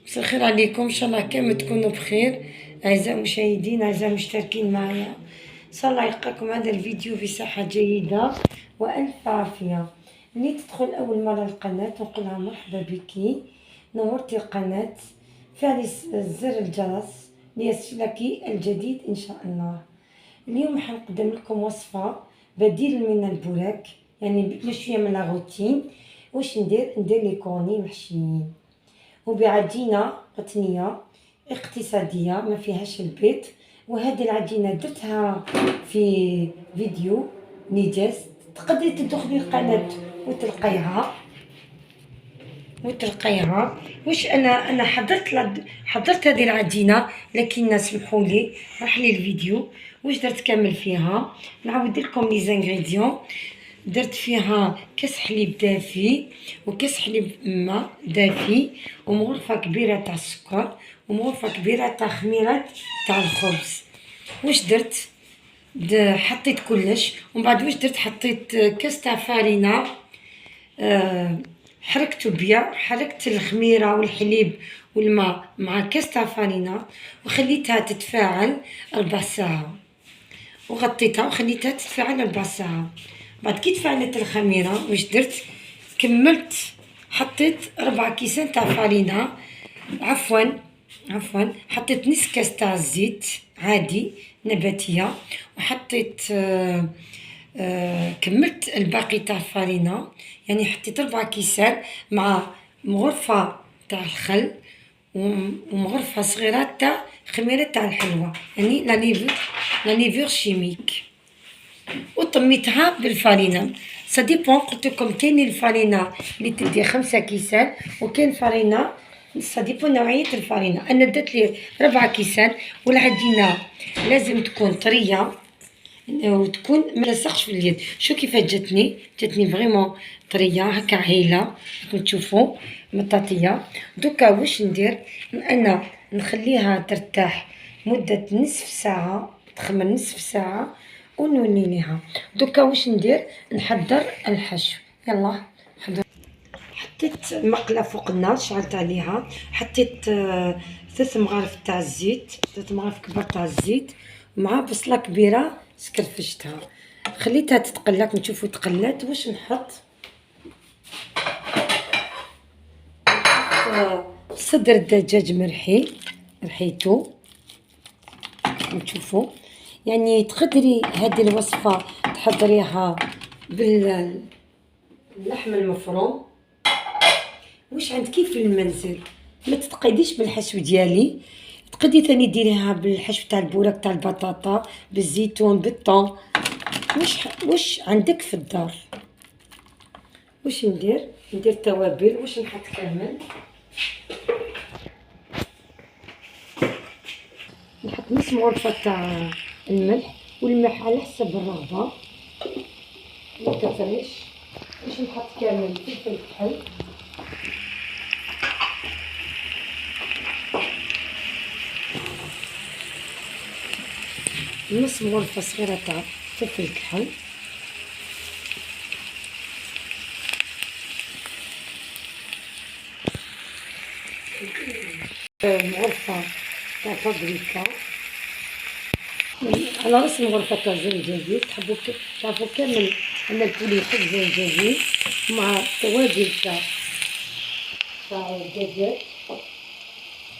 مساء الخير عليكم، ان شاء الله كامل تكونوا بخير. اعزائي المشاهدين، اعزائي المشتركين معايا، ان شاء الله يلقاكم هذا الفيديو في صحة جيدة والف عافية. اللي تدخل اول مرة القناة نقولها مرحبا بك، نورتي القناة. فعلي زر الجرس ليصلك الجديد ان شاء الله. اليوم حنقدم لكم وصفة بديل من البوراك، يعني نبدلو شوية من الروتين. واش ندير لي كورني محشيين وبعجينة قطنية اقتصادية ما فيهاش البيض. وهذه العجينة درتها في فيديو نيجاز، تقدري تدخلي القناة وتلقيها. واش انا حضرت هذه العجينة، لكن سمحوا لي راح لي الفيديو واش درت كامل فيها. نعاود لكم لي زانغريديون. درت فيها كاس حليب دافي وكاس حليب ماء دافي ومغرفه كبيره تاع السكر ومغرفه كبيره تاع خميره تاع الخبز. واش درت؟ حطيت كلش، ومن بعد واش درت؟ حطيت كاس تاع فارينه، حركته بيا، حركت الخميره والحليب والماء مع كاس تاع فارينه وخليتها تتفاعل 4 ساعات، وغطيتها وخليتها تتفاعل 4 ساعات. بعد كي تفاعلت الخميرة واش درت؟ كملت، حطيت 4 كيسان تاع فارينة، عفوا حطيت نص كاس تاع الزيت عادي نباتية، وحطيت كملت الباقي تاع الفارينة، يعني حطيت 4 كيسان مع مغرفة تاع الخل ومغرفة صغيرة تاع خميرة تاع الحلوى، يعني لانيفور شيميك، وطميتها بالفارينة. سا ديبون، قلت لكم كاين الفارينة اللي تدي 5 كيسان وكاين فارينة، سا ديبون نوعية الفارينة. انا درت لي 4 كيسان، والعجينة لازم تكون طرية وتكون ما تلصقش في اليد. شو كيفاش جاتني فريمون طريه هكا عايله، راكم تشوفوا مطاطيه. دوكا واش ندير؟ انا نخليها ترتاح مده نصف ساعه، تخمر نصف ساعه ونوليها. دوكا واش ندير؟ نحضر الحشو. يلا حضر. حطيت مقله فوق النار، شعلت عليها، حطيت 3 مغارف تاع الزيت، 3 مغارف كبار تاع الزيت مع بصله كبيره سكرفشتها، خليتها تتقلى. نشوفوا تقلات. واش نحط؟ صدر الدجاج مرحي، رحيتو. نشوفوا يعني تقدري هذه الوصفه تحضريها باللحم المفروم. واش عندك في المنزل، ما تتقيديش بالحشو ديالي. تقدري ثاني ديريها بالحشو تاع البوراك تاع البطاطا، بالزيتون، بالطون. واش عندك في الدار. واش ندير توابل. واش نحط كامل؟ نحط نص مغرفه تاع الملح، والملح على حسب الرغبه، ما كثريش. واش نحط كامل؟ فلفل كحل، نص مغرفه صغيره تاع فلفل كحل، مغرفه تاع بابريكا، على راس مغرفه تاع زنجبيل. تحبوا تعرفوا كامل ان البولي يحب زنجبيل مع توابل تاع الدجاج.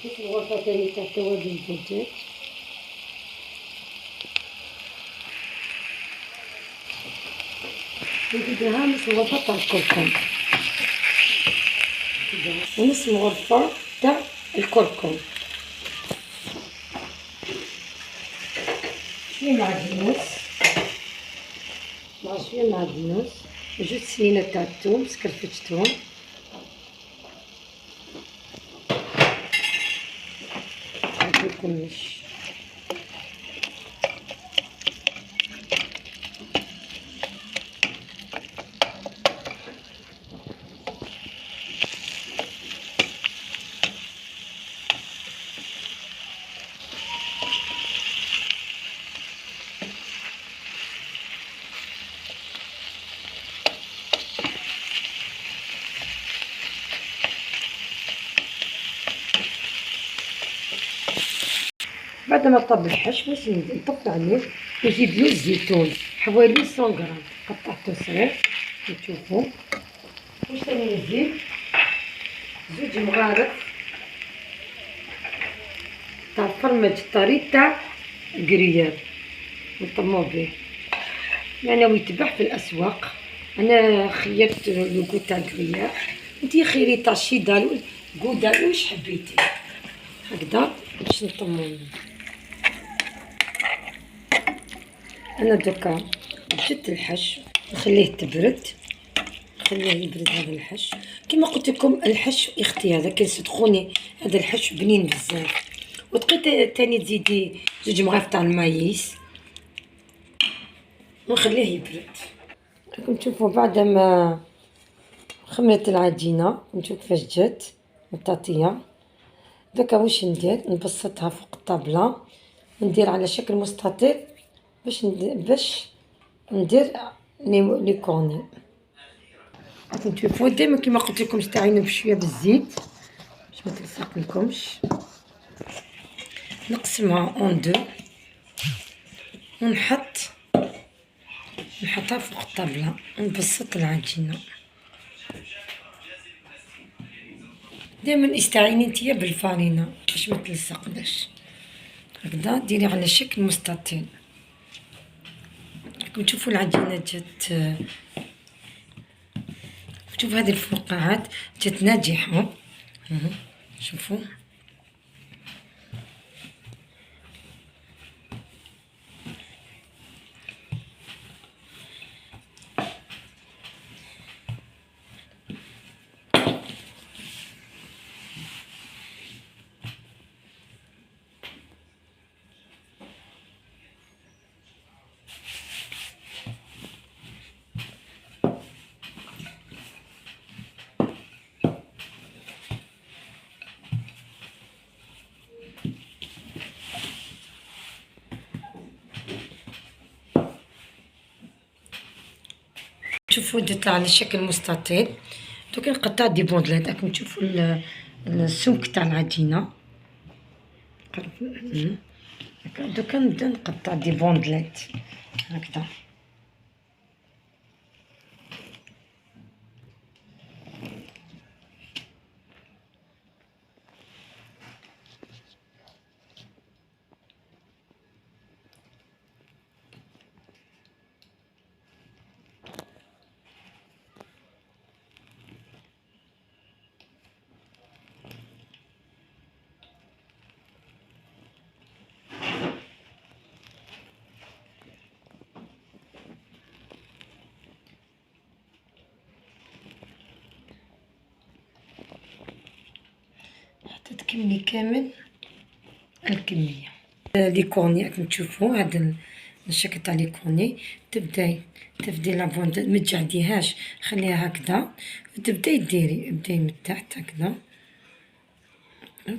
نص مغرفه ثاني تاع توابل الدجاج، نديرها نص مغرفه تاع الكركم، ونص مغرفه تاع الكركم، شويه معدنوس، مع شويه معدنوس، وجوج سنينات تاع الثوم سكرفتهم، كلش. بعد ما طاب الحش باش نطفي عليه ونزيد له الزيتون حوالي 100 غرام قطعته صغير نشوفوا. واش ثاني نزيد؟ زوج مغارف تاع فرمج طري تاع كريال نطمو به، يعني ويتباع في الاسواق. انا خيرت لوغو تاع كريال، انتي خيري تاع شيدال كودال واش حبيتي هكذا باش نطمو. انا دوكا جبت الحش نخليه تبرد، نخليه يبرد هذا الحش. كما قلت لكم الحش اختيار، لكن صدقوني هذا الحش بنين بزاف. وتقيت تاني تزيدي زوج مغارف تاع المايس ونخليه يبرد. راكم تشوفوا بعد ما خمرت العجينه نشوف كيفاش جات مطاطيه. دوكا واش ندير؟ نبسطها فوق الطابله وندير على شكل مستطيل باش ندير لي كورني. راكم تشوفوا ديما كيما قلت لكم استعينوا بشويه بالزيت باش ما تلصق لكمش. نقسمها اون دو ونحطها فوق الطابله ونبسط العجينه. دائما استعيني نتيا بالفارينه باش ما تلصقناش. هكذا ديري على شكل مستطيل. راكم تشوفوا العجينه جات، شوفوا هذه الفقاعات جات ناجحه. شوفوا شوفوا درتها على شكل مستطيل. دوكا نقطع دي بوندلات. راكم تشوفوا السمك تاع العجينه. دوكا نبدا نقطع دي بوندلات هكذا. حتى تكملي كامل الكميه. لي كورني راكم تشوفوا هذا الشكل تاع لي كورني. تبداي لابوند ما تجعديهاش، خليها هكذا وتبداي بداي من التحت هكذا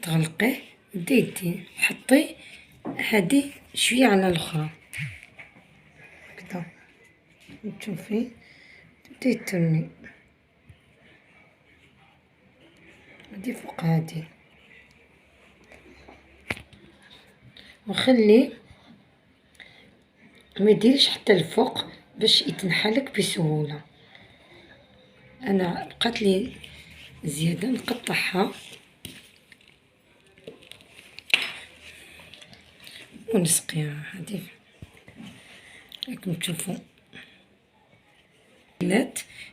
تغلقيه. بداي حطي هذه شويه على الاخرى هكذا. تشوفي تبداي ترمي هذه فوق هذه، وخلي ما ديريش حتى الفوق باش يتنحلك بسهوله. انا بقات لي زياده نقطعها ونسقيها. هذه راكم تشوفوا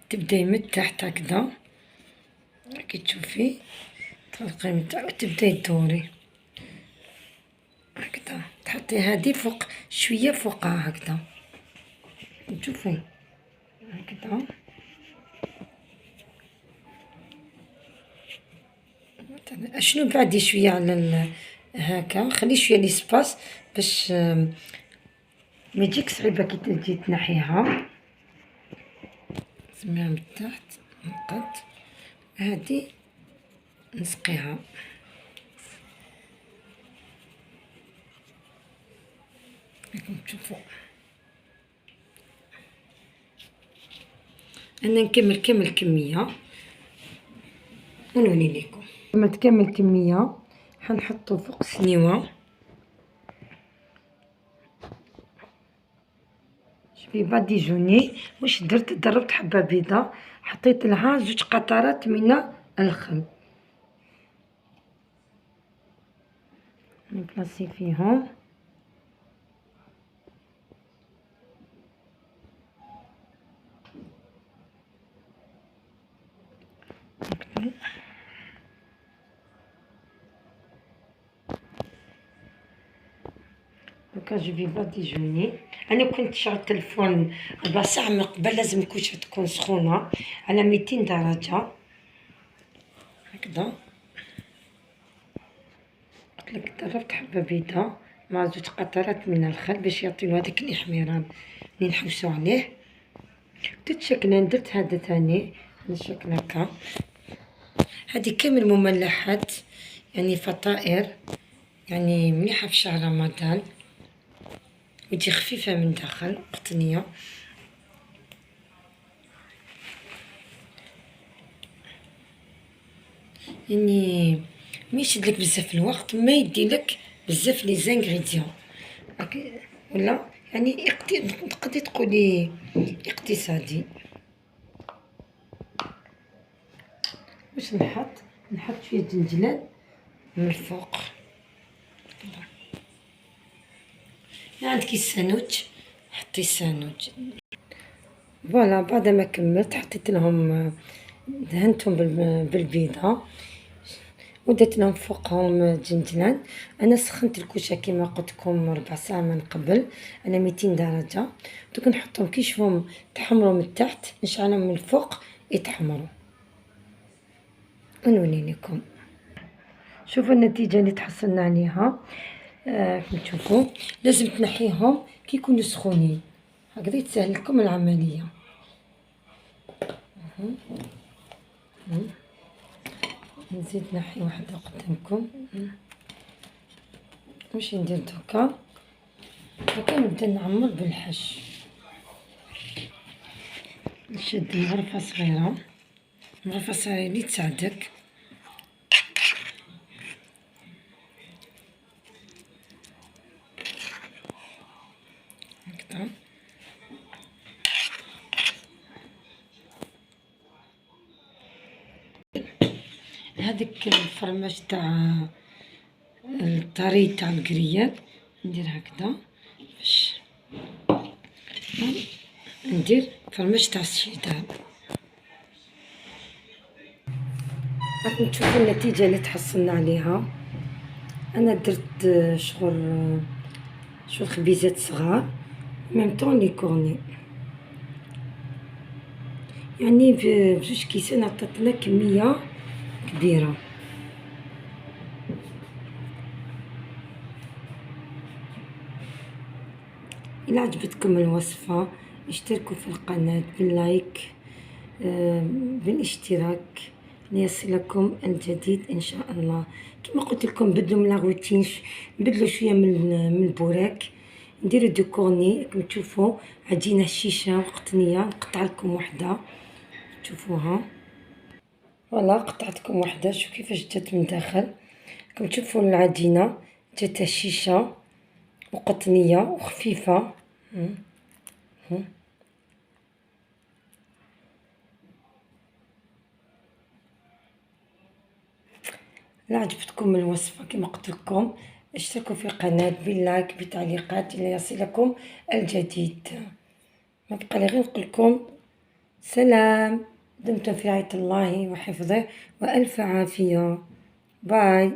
تبداي من التحت هكذا كي تشوفي تغلقي من التحت وتبداي تدوري هكذا. تحطي هذه فوق شويه فوقها هكذا تشوفي هكذا. شنو بعدي شويه على هكا، خلي شويه ليسباس باش ما تجيك صعيبه كي تجي تنحيها. سميها من التحت نقد هذه نسقيها. راكم تشوفوا انا نكمل كامل كميه ونولي لكم. لما تكمل كميه حنحطو فوق سنيوه شوفي باديجوني واش درت، ضربت حبة بيضة، حطيت لها 2 قطرات من الخل، نبلاصي فيهم. دوكا جو في باديجوني. انا كنت شعلت الفرن 4 ساعة من قبل، لازم الكوشه تكون سخونه على 200 درجة هكذا. قلتلك ضربت حبة بيضة مع 2 قطرات من الخل باش يعطيو هذاك الاحمران اللي نحوسو عليه. درت شكلين، درت هذا ثاني هذا الشكل هكا. هذه كامل مملحات، يعني فطائر، يعني مليحة في شهر رمضان، وتجي خفيفة من داخل، قطنية. يعني ما يشدلك بزاف الوقت، ما يديلك بزاف لي زانغريديون، ولا يعني تقدري تقولي اقتصادي. واش نحط شويه جنجلان من الفوق. عندك السانوج، حطي السانوج. فوالا بعد ما كملت حطيت لهم، دهنتهم بالبيضه ودرت لهم فوقهم جنجلان. انا سخنت الكوشه كيما قلت لكم 4 ساعة من قبل على 200 درجه. دوك نحطهم كي نشوفهم تحمروا من التحت نشعلهم من الفوق يتحمروا ونولي لكم. شوفوا النتيجه اللي تحصلنا عليها. كما تشوفوا لازم تنحيهم كي يكونوا سخونين، هكذا يتسهل لكم العمليه. نزيد نحي واحده قدامكم. واش ندير دوكا نبدا نعمر بالحش. نشد مغرفه صغيره، مغرفه صغيره اللي تساعدك. هكذا هذاك الفرماج تاع الطري تاع القرياب ندير هكذا باش ندير فرماج تاع الشيدان. راكم تشوفوا النتيجه اللي تحصلنا عليها. انا درت شغل خبيزات صغار ميم طون لي كورني، يعني بجوج كيسان عطاتنا كميه كبيره. إلا عجبتكم الوصفة اشتركوا في القناة باللايك، بالاشتراك ليصلكم الجديد إن شاء الله. كما قلت لكم بدلوا من لاغوتين، نبدلوا شوية من البوراك، نديروا دو كورني. كما تشوفوا عجينة هشيشة وقطنية. نقطع لكم وحدة تشوفوها. فوالا قطعتكم وحدة، شوفوا كيفاش جات من داخل. كما تشوفوا العجينة جات هشيشة وقطنية وخفيفة. لا عجبتكم الوصفة كما قلت لكم اشتركوا في القناة باللايك بتعليقات ليصلكم الجديد. ما بقى لي غير نقول لكم سلام، دمتم في رعاية الله وحفظه وألف عافية. باي.